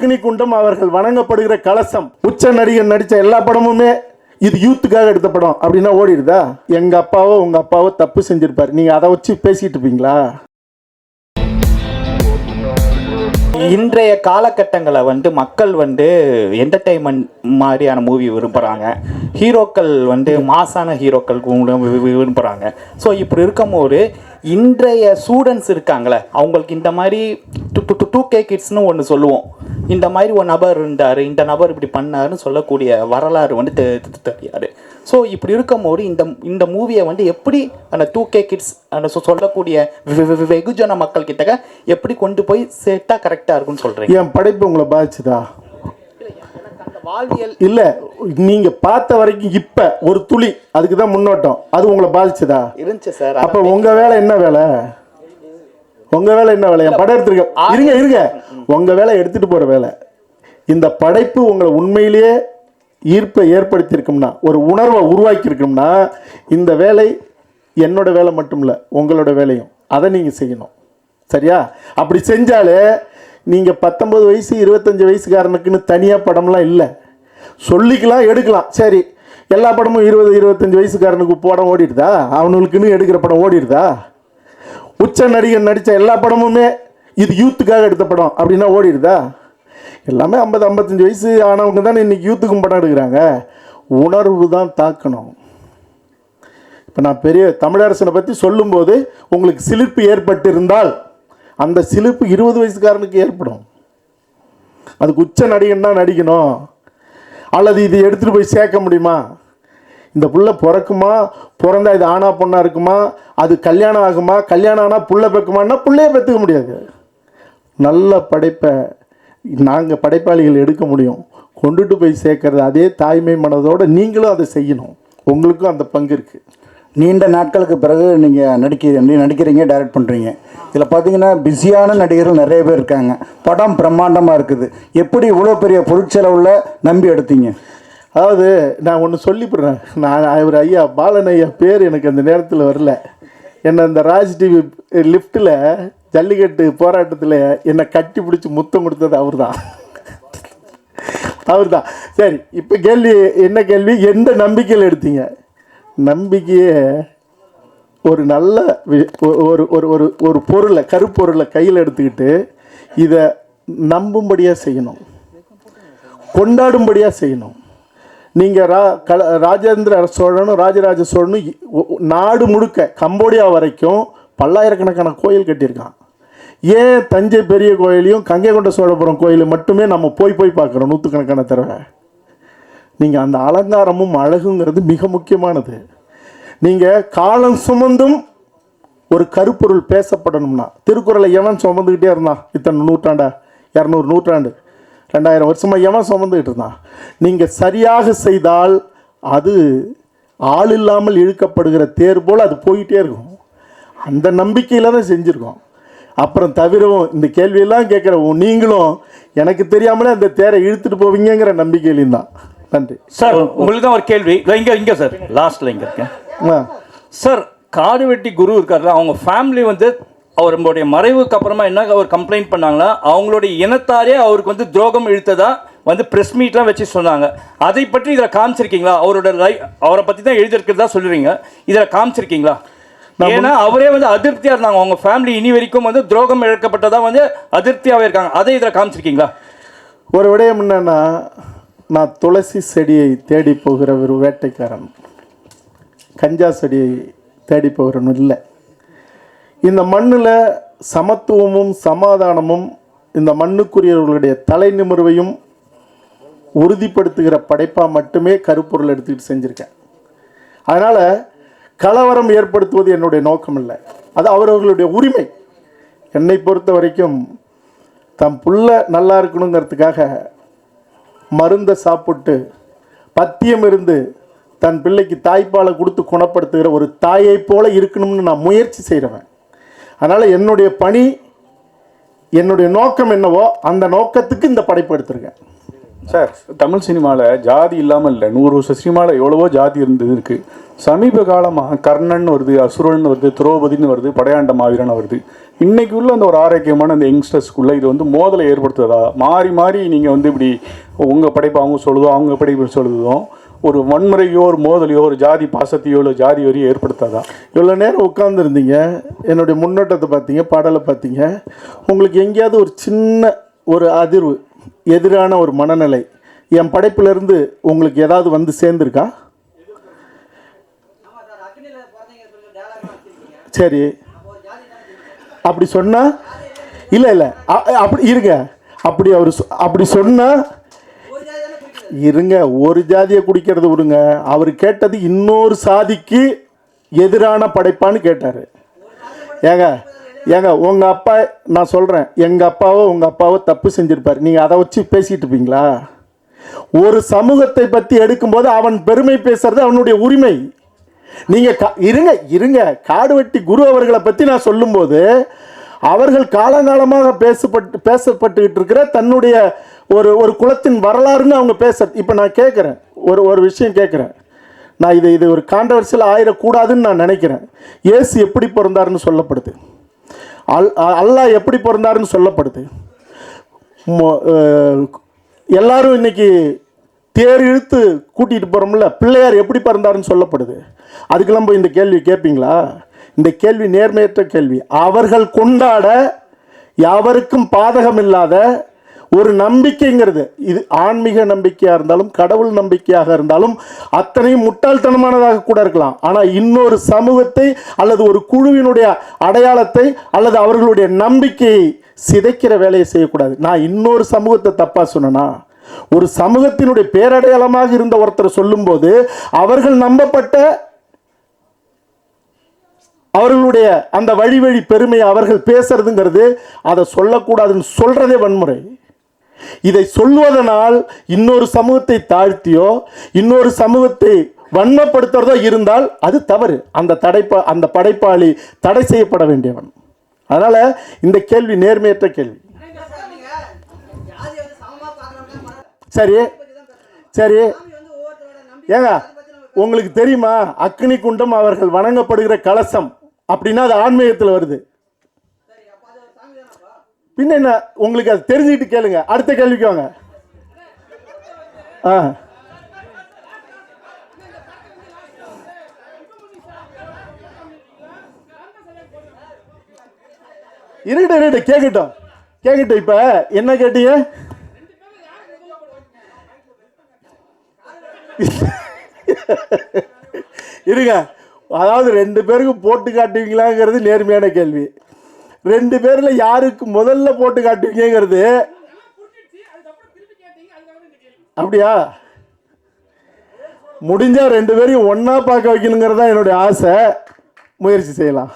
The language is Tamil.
அக்னி குண்டம் அவர்கள் வணங்கப்படுகிற கலசம். உச்ச நடிகர் நடித்த எல்லா படமுமே இது யூத்துக்காக எடுத்த படம் அப்படின்னா ஓடிடுதா? எங்க அப்பாவோ உங்க அப்பாவோ தப்பு செஞ்சிருப்பாரு, நீங்க அதை வச்சு பேசிட்டு இருப்பீங்களா? இன்றைய காலகட்டங்களை மக்கள் என்டர்டெயின்மெண்ட் மாதிரியான மூவி விரும்புகிறாங்க. ஹீரோக்கள் மாசான ஹீரோக்கள் விரும்புகிறாங்க. ஸோ இப்படி இருக்கும்போது இன்றைய ஸ்டூடெண்ட்ஸ் இருக்காங்களே, அவங்களுக்கு இந்த மாதிரி 2K கிட்ஸ்னு ஒன்று சொல்லுவோம். இந்த மாதிரி ஒரு நபர் இருந்தார், இந்த நபர் இப்படி பண்ணாருன்னு சொல்லக்கூடிய வரலாறு தெரியாது. ஸோ இப்படி இருக்கும்போது இந்த மூவியை எப்படி அந்த 2K கிட்ஸ் அந்த சொல்லக்கூடிய வெகுஜன மக்கள் கிட்ட எப்படி கொண்டு போய் சேர்த்தா கரெக்டாக இருக்குன்னு சொல்கிறேன். என் படைப்பு உங்களை பாதிச்சுதா? வாழ்வியல் இல்லை, நீங்கள் பார்த்த வரைக்கும் இப்போ ஒரு துளி அதுக்கு தான் முன்னோட்டம், அது உங்களை பாதிச்சுதா? இருந்துச்சு சார். அப்போ உங்கள் வேலை என்ன வேலை? உங்கள் வேலை என்ன வேலை? என் படம் எடுத்துருக்க இருங்க உங்கள் வேலை எடுத்துகிட்டு போகிற வேலை. இந்த படைப்பு உங்களை உண்மையிலேயே ஈர்ப்பை ஏற்படுத்தியிருக்கும்னா, ஒரு உணர்வை உருவாக்கியிருக்கோம்னா, இந்த வேலை என்னோட வேலை மட்டும் இல்லை, உங்களோட வேலையும். அதை நீங்கள் செய்யணும். சரியா? அப்படி செஞ்சாலே நீங்கள் 19 வயசு 25 வயசுக்காரனுக்குன்னு தனியாக படம்லாம் இல்லை. சொல்லிக்கலாம், எடுக்கலாம். சரி, எல்லா படமும் 20-25 வயசுக்காரனுக்கு படம் ஓடிடுதா? அவனுக்குன்னு எடுக்கிற படம் ஓடிடுதா? உச்ச நடிகர் நடித்த எல்லா படமுமே இது யூத்துக்காக எடுத்த படம் அப்படின்னா ஓடிடுதா? எல்லாமே 50-55 வயசு ஆனவங்க தானே இன்றைக்கி யூத்துக்கும் படம் எடுக்கிறாங்க. உணர்வு தான் தாக்கணும். இப்போ நான் பெரிய தமிழரசனை பற்றி சொல்லும்போது உங்களுக்கு சிலிர்ப்பு ஏற்பட்டு இருந்தால் அந்த சிலிர்ப்பு 20 வயசுக்காரனுக்கு ஏற்படும். அதுக்கு உச்ச நடிகன் தான் நடிக்கணும். அல்லது இது எடுத்துகிட்டு போய் சேர்க்க முடியுமா? இந்த புள்ள பிறக்குமா, பிறந்தா இது ஆனா பொண்ணா இருக்குமா, அது கல்யாணம் ஆகுமா, கல்யாணம் ஆனால் புள்ள பெக்குமான்னா புள்ளையே பெற்றுக்க முடியாது. நல்ல படைப்பை நாங்கள் படைப்பாளிகள் எடுக்க முடியும். கொண்டுட்டு போய் சேர்க்கறது அதே தாய்மை மனதோடு நீங்களும் அதை செய்யணும். உங்களுக்கும் அந்த பங்கு இருக்குது. நீண்ட நாட்களுக்கு பிறகு நீங்கள் நடிக்கிறீங்க, டைரக்ட் பண்ணுறீங்க. இதில் பார்த்தீங்கன்னா பிஸியான நடிகர்கள் நிறைய பேர் இருக்காங்க. படம் பிரம்மாண்டமாக இருக்குது. எப்படி இவ்வளோ பெரிய பொருட்செலவில் நம்பி எடுத்தீங்க? அதாவது நான் ஒன்று சொல்லிவிடுறேன். நான் அவர் ஐயா பாலன் ஐயா பேர் எனக்கு அந்த நேரத்தில் வரல. என்னை இந்த ராஜ் டிவி லிஃப்ட்டில் ஜல்லிக்கட்டு போராட்டத்தில் என்னை கட்டி பிடிச்சி முத்தம் கொடுத்தது அவர் தான். சரி, இப்போ கேள்வி என்ன கேள்வி? எந்த நம்பிக்கையில் எடுத்தீங்க? நம்பிக்கையே ஒரு நல்ல ஒரு ஒரு ஒரு பொருளை, கருப்பொருளை கையில் எடுத்துக்கிட்டு இதை நம்பும்படியாக செய்யணும், கொண்டாடும்படியாக செய்யணும். நீங்கள் ராஜேந்திர சோழனும் ராஜராஜ சோழனும் நாடு முழுக்க கம்போடியா வரைக்கும் பல்லாயிரக்கணக்கான கோயில் கட்டியிருக்கான். ஏன் தஞ்சை பெரிய கோயிலையும் கங்கை கொண்ட சோழபுரம் கோயிலும் மட்டுமே நம்ம போய் பார்க்குறோம் நூற்றுக்கணக்கான தடவை? நீங்கள் அந்த அலங்காரமும் அழகுங்கிறது மிக முக்கியமானது. நீங்கள் காலம் சுமந்தும் ஒரு கருப்பொருள் பேசப்படணும்னா, திருக்குறளை எவன் சுமந்துக்கிட்டே இருந்தான்? இத்தனை நூற்றாண்டா, 200 நூற்றாண்டு, 2000 வருஷமாக எவன் சுமந்துக்கிட்டு இருந்தான்? நீங்கள் சரியாக செய்தால் அது ஆள் இல்லாமல் இழுக்கப்படுகிற தேர் போல் அது போயிட்டே இருக்கும். அந்த நம்பிக்கையில் தான் செஞ்சுருக்கோம். அப்புறம் தவிரவும் இந்த கேள்வியெல்லாம் கேட்குற நீங்களும் எனக்கு தெரியாமலே அந்த தேரை இழுத்துட்டு போவீங்கிற நம்பிக்கையிலையும் தான். நன்றி சார். உங்களுக்கு தான் ஒரு கேள்வி. இங்கே சார், லாஸ்ட்டில் இங்கே இருக்கேன் சார். காடுவெட்டி குரு இருக்கார்ல, அவங்க ஃபேமிலி அவருடைய மறைவுக்கு அப்புறமா என்ன அவர் கம்ப்ளைண்ட் பண்ணாங்களா, அவங்களுடைய இனத்தாரே அவருக்கு துரோகம் இழுத்ததா ப்ரெஸ் மீட்லாம் வச்சு சொன்னாங்க. அதை பற்றி இதில் காமிச்சிருக்கீங்களா? அவரை பற்றி தான் எழுதியிருக்கிறதா சொல்லுறீங்க, இதில் காமிச்சிருக்கீங்களா? ஏன்னா அவரே அதிருப்தியாக இருந்தாங்க. அவங்க ஃபேமிலி இனி வரைக்கும் துரோகம் இழக்கப்பட்டதா அதிருப்தியாகவே இருக்காங்க. அதை இதில் காமிச்சிருக்கீங்களா? ஒரு விடயம் என்னன்னா, நான் துளசி செடியை தேடி போகிற ஒரு வேட்டைக்காரன், கஞ்சா செடியை தேடி போகிறவன் இல்லை. இந்த மண்ணில் சமத்துவமும் சமாதானமும் இந்த மண்ணுக்குரியவர்களுடைய தலை நிமிர்வையும் உறுதிப்படுத்துகிற படைப்பாக மட்டுமே கருப்பொருள் எடுத்துக்கிட்டு செஞ்சுருக்கேன். அதனால் கலவரம் ஏற்படுத்துவது என்னுடைய நோக்கம் இல்லை, அது அவர்களுடைய உரிமை. என்னை பொறுத்த வரைக்கும் தம் புள்ள நல்லா இருக்கணுங்கிறதுக்காக மருந்தை சாப்பிட்டு பத்தியம் இருந்து தன் பிள்ளைக்கு தாய்ப்பாலை கொடுத்து குணப்படுத்துகிற ஒரு தாயை போல இருக்கணும்னு நான் முயற்சி செய்கிறவன். அதனால் என்னுடைய பணி, என்னுடைய நோக்கம் என்னவோ அந்த நோக்கத்துக்கு இந்த படைப்பு எடுத்திருக்கேன். சார் தமிழ் சினிமாவில் ஜாதி இல்லாமல் இல்லை. 100 வருஷம் சினிமாவில் எவ்வளவோ ஜாதி இருந்தது இருக்குது. சமீப காலமாக கர்ணன் வருது, அசுரன் வருது, திரௌபதினு வருது, படையாண்ட மாவீரன் வருது. இன்னைக்கு உள்ள அந்த ஒரு ஆரோக்கியமான அந்த யங்ஸ்டர்ஸ்க்குள்ளே இது வந்து மோதலை ஏற்படுத்துவதா? மாறி மாறி நீங்கள் வந்து இப்படி உங்கள் படைப்பு அவங்க சொல்லுதோ, அவங்க படைப்பு சொல்லுதோ, ஒரு வன்முறையோ ஒரு மோதலையோ ஒரு ஜாதி பாசத்தையோ இல்லை ஜாதி வரையோ ஏற்படுத்தாதா? இவ்வளோ நேரம் உட்காந்துருந்தீங்க, என்னுடைய முன்னோட்டத்தை பார்த்தீங்க, பாடலை பார்த்தீங்க. உங்களுக்கு எங்கேயாவது ஒரு சின்ன ஒரு அதிர்வு, எதிரான ஒரு மனநிலை என் படைப்பிலிருந்து உங்களுக்கு ஏதாவது வந்து சேர்ந்துருக்கா? சரி, அப்படி சொன்னா இல்லை அப்படி இருங்க, அப்படி சொன்னா இருங்க, ஒரு ஜாதியை குடிக்கிறது விடுங்க. அவர் கேட்டது இன்னொரு சாதிக்கு எதிரான படைப்பான்னு கேட்டார். ஏங்க உங்கள் அப்பா, நான் சொல்கிறேன், எங்கள் அப்பாவோ உங்கள் அப்பாவோ தப்பு செஞ்சுருப்பார், நீங்கள் அதை வச்சு பேசிகிட்டு இருப்பீங்களா? ஒரு சமூகத்தை பற்றி எடுக்கும்போது அவன் பெருமை பேசுறது அவனுடைய உரிமை. நீங்கள் இருங்க, காடுவெட்டி குரு அவர்களை பற்றி நான் சொல்லும்போது அவர்கள் காலங்காலமாக பேசப்பட்டுக்கிட்டு இருக்கிற தன்னுடைய ஒரு குலத்தின் வரலாறுன்னு அவங்க இப்போ நான் கேட்குறேன், ஒரு விஷயம் கேட்குறேன். நான் இது ஒரு கான்ட்ரவர்சியல் ஆயிடக்கூடாதுன்னு நான் நினைக்கிறேன். இயேசு எப்படி பிறந்தாருன்னு சொல்லப்படுது, அல்லாஹ் எப்படி பிறந்தாருன்னு சொல்லப்படுது. எல்லாரும் இன்னைக்கு தேர் இழுத்து கூட்டிகிட்டு போகிறோம்ல, பிள்ளையார் எப்படி பிறந்தாருன்னு சொல்லப்படுது. அதுக்கெல்லாம் போய் இந்த கேள்வி கேட்பீங்களா? இந்த கேள்வி நேர்மையற்ற கேள்வி. அவர்கள் கொண்டாட யாவருக்கும் பாதகம் இல்லாத ஒரு நம்பிக்கைங்கிறது, இது ஆன்மீக நம்பிக்கையாக இருந்தாலும் கடவுள் நம்பிக்கையாக இருந்தாலும் அத்தனையும் முட்டாள்தனமானதாக கூட இருக்கலாம். ஆனால் இன்னொரு சமூகத்தை அல்லது ஒரு குழுவினுடைய அடையாளத்தை அல்லது அவர்களுடைய நம்பிக்கையை சிதைக்கிற வேலையை செய்யக்கூடாது. நான் இன்னொரு சமூகத்தை தப்பாக சொன்னேன்னா, ஒரு சமூகத்தினுடைய பேரடையாளமாக இருந்த ஒருத்தர் சொல்லும்போது அவர்கள் நம்பப்பட்ட அவர்களுடைய அந்த வழி பெருமையை அவர்கள் பேசுறதுங்கிறது, அதை சொல்லக்கூடாதுன்னு சொல்றதே வன்முறை. இதை சொல்வதனால் இன்னொரு சமூகத்தை தாழ்த்தியோ இன்னொரு சமூகத்தை வன்மப்படுத்துறதோ இருந்தால் அது தவறு. அந்த படைப்பாளி தடை செய்யப்பட வேண்டியவன். அதனால இந்த கேள்வி நேர்மையற்ற கேள்வி. சரி ஏங்க, உங்களுக்கு தெரியுமா அக்னி குண்டம் அவர்கள் வணங்கப்படுகிற கலசம் அப்படின்னா அது ஆன்மீகத்தில் வருது. பின்ன என்ன, உங்களுக்கு அது தெரிஞ்சுக்கிட்டு கேளுங்க. அடுத்த கேள்விக்கு வாங்க. இருக்கட்டும் கேட்கட்டும். இப்ப என்ன கேட்டீங்க? இருங்க, அதாவது 2 பேருக்கு போட்டு காட்டுவீங்களாங்கிறது நேர்மையான கேள்வி. 2 பேர்ல யாருக்கு முதல்ல போட்டு காட்டுவீங்கிறது அப்படியா? முடிஞ்சா 2 பேரையும் ஒன்னா பார்க்க வைக்கணுங்கிறது தான் என்னுடைய ஆசை. முயற்சி செய்யலாம்.